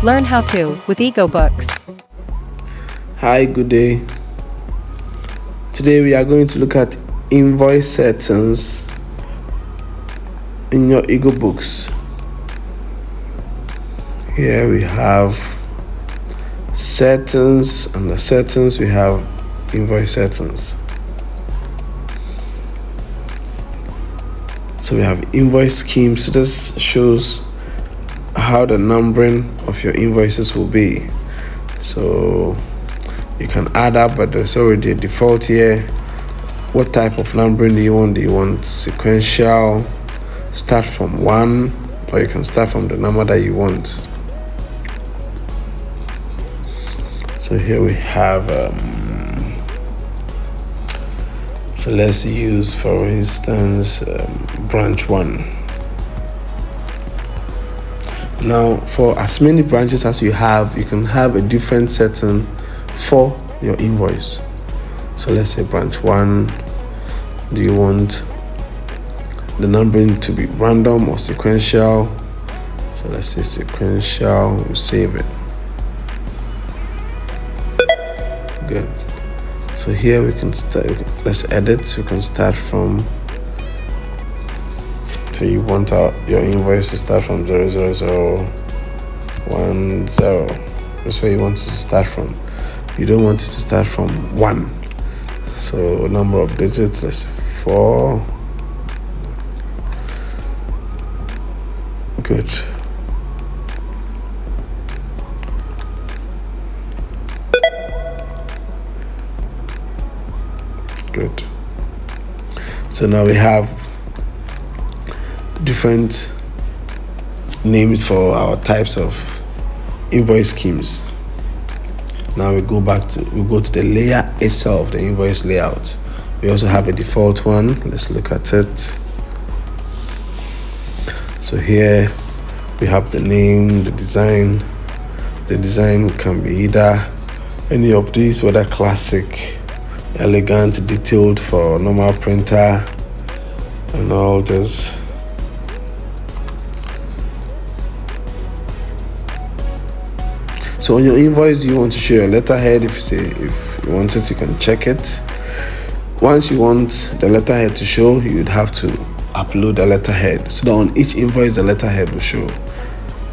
Learn how to with Egobooks. Hi, good day. Today we are going to look at invoice settings in your Egobooks. Here we have settings, and the settings we have invoice settings. So we have invoice schemes. So this shows how the numbering of your invoices will be. So you can add up, but there's already a default here. What type of numbering do you want? Do you want sequential, start from 1, or you can start from the number that you want? So here we have so let's use, for instance, branch 1. Now, for as many branches as you have, you can have a different setting for your invoice. So let's say branch 1, do you want the numbering to be random or sequential? So let's say sequential, we'll save it. Good. So here we can start, let's edit. We can start from, so you want your invoice to start from 00010. That's where you want it to start from. You don't want it to start from 1. So number of digits, let's say 4. Good. Good. So now we have different names for our types of invoice schemes. Now we go to the layer itself, the invoice layout. We also have a default one. Let's look at it. So here we have the name, the design. The design can be either any of these, whether classic, elegant, detailed for normal printer, and all this. So on your invoice, do you want to show your letterhead? If you want it, you can check it. Once you want the letterhead to show, you'd have to upload the letterhead, so that on each invoice the letterhead will show.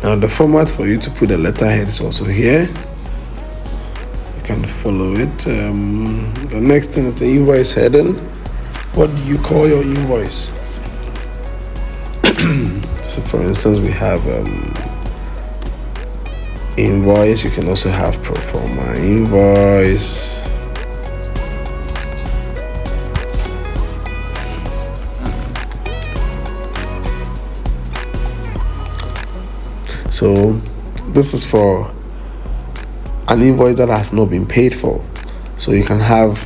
Now the format for you to put the letterhead is also here. You can follow it. The next thing is the invoice heading. What do you call your invoice? So for instance, we have invoice. You can also have pro forma invoice. So this is for an invoice that has not been paid for. So you can have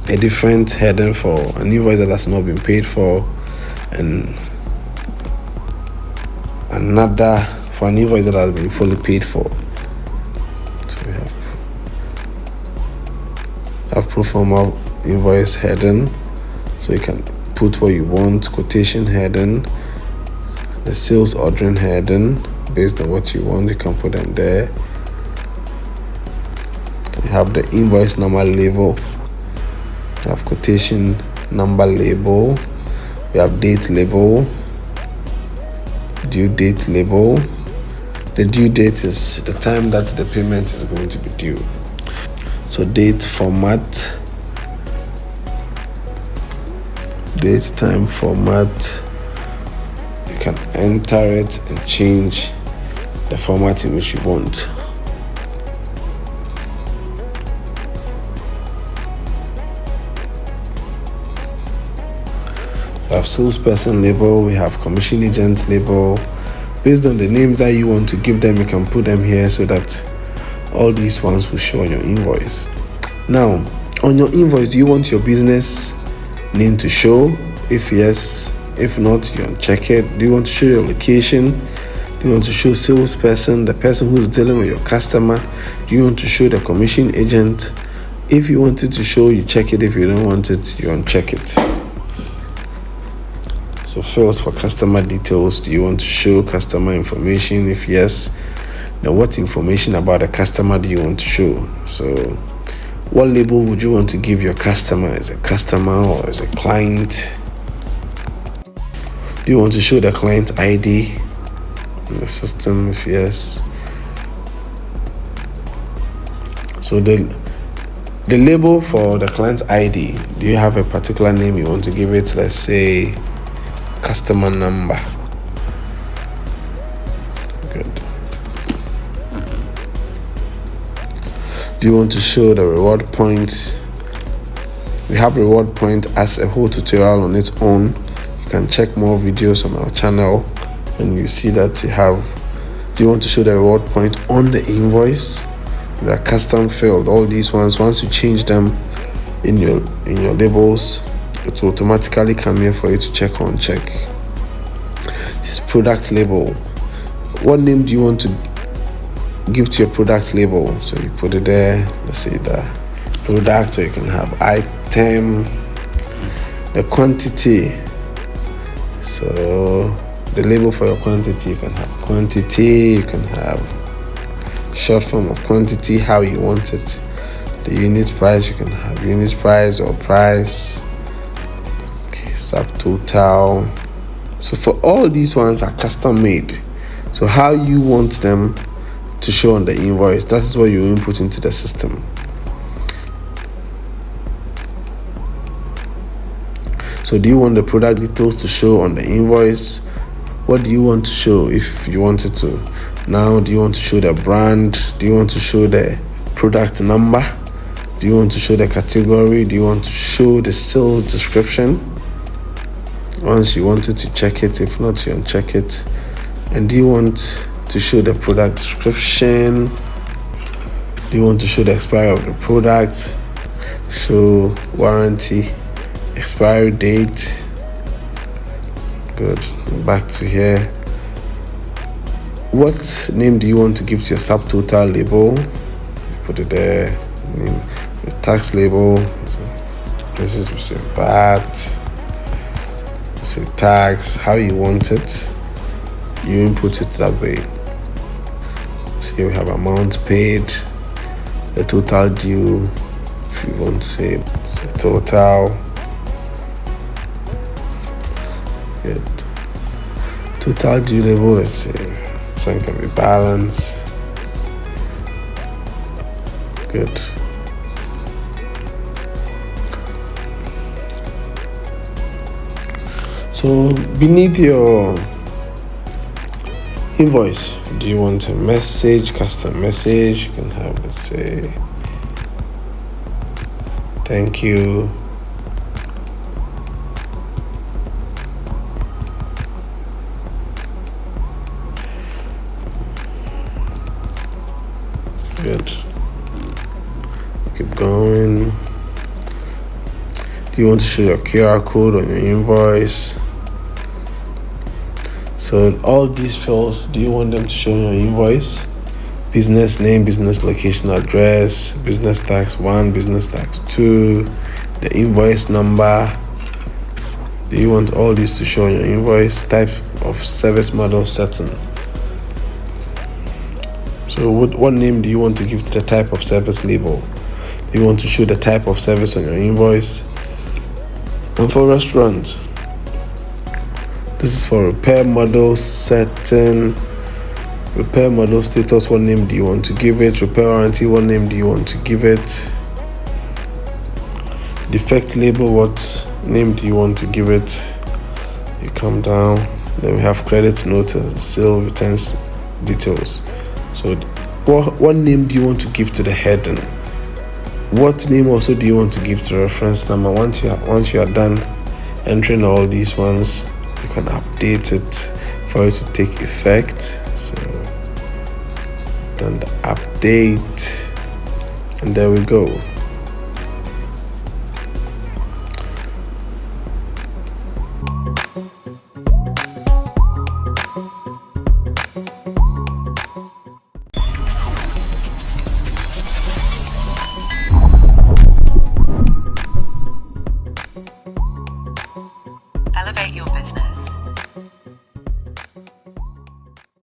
a different heading for an invoice that has not been paid for, and another for an invoice that has been fully paid for. So we have pro forma invoice heading. So you can put what you want, quotation heading, the sales ordering heading. Based on what you want, you can put them there. You have the invoice number label. You have quotation number label. You have date label, due date label. The due date is the time that the payment is going to be due. So date format, date time format. You can enter it and change the format in which you want. We have salesperson label, we have commission agent label. Based on the names that you want to give them, you can put them here so that all these ones will show on your invoice. Now, on your invoice, do you want your business name to show? If yes, if not, you uncheck it. Do you want to show your location? Do you want to show salesperson, the person who's dealing with your customer? Do you want to show the commission agent? If you want it to show, you check it. If you don't want it, you uncheck it. So fields for customer details. Do you want to show customer information? If yes, Now, what information about the customer do you want to show? So what label would you want to give your customer? As a customer or as a client? Do you want to show the client ID in the system? If yes, so the label for the client ID, do you have a particular name you want to give it? Let's say customer number. Good. Do you want to show the reward point? We have reward point as a whole tutorial on its own. You can check more videos on our channel and you see that you have. Do you want to show the reward point on the invoice? They are custom field. All these ones, once you change them in your labels, it will automatically come here for you to check. This product label. What name do you want to give to your product label? So you put it there. Let's say the product, or you can have item, the quantity. So the label for your quantity, you can have quantity, you can have short form of quantity, how you want it. The unit price, you can have unit price or price. Okay, subtotal. So for all these ones are custom made. So how you want them to show on the invoice, that is what you input into the system. So do you want the product details to show on the invoice? What do you want to show if you wanted to? Now, do you want to show the brand? Do you want to show the product number? Do you want to show the category? Do you want to show the sales description? Once you wanted to check it, if not, you uncheck it. And do you want to show the product description? Do you want to show the expiry of the product? Show warranty, expiry date. Good. Back to here. What name do you want to give to your subtotal label? Put it there. Name the tax label. This is say VAT. Say tax. How you want it, you input it that way. So here we have amount paid, the total due. If you want to say it's a total. Good. Total due label, let's say. So it can be balance. Good. So beneath your invoice, do you want a message, custom message? You can have, let's say, thank you. Good. Keep going. Do you want to show your QR code on your invoice? So all these fields, do you want them to show on your invoice? Business name, business location, address, business tax 1, business tax 2, the invoice number. Do you want all these to show on your invoice? Type of service model setting. So what name do you want to give to the type of service label? Do you want to show the type of service on your invoice? And for restaurants, this is for repair model setting. Repair model status, what name do you want to give it? Repair warranty, what name do you want to give it? Defect label, what name do you want to give it? You come down, then we have credit note and sale returns details. So what name do you want to give to the heading? What name also do you want to give to the reference number? Once you are done entering all these ones, you can update it for it to take effect. So done the update, and there we go.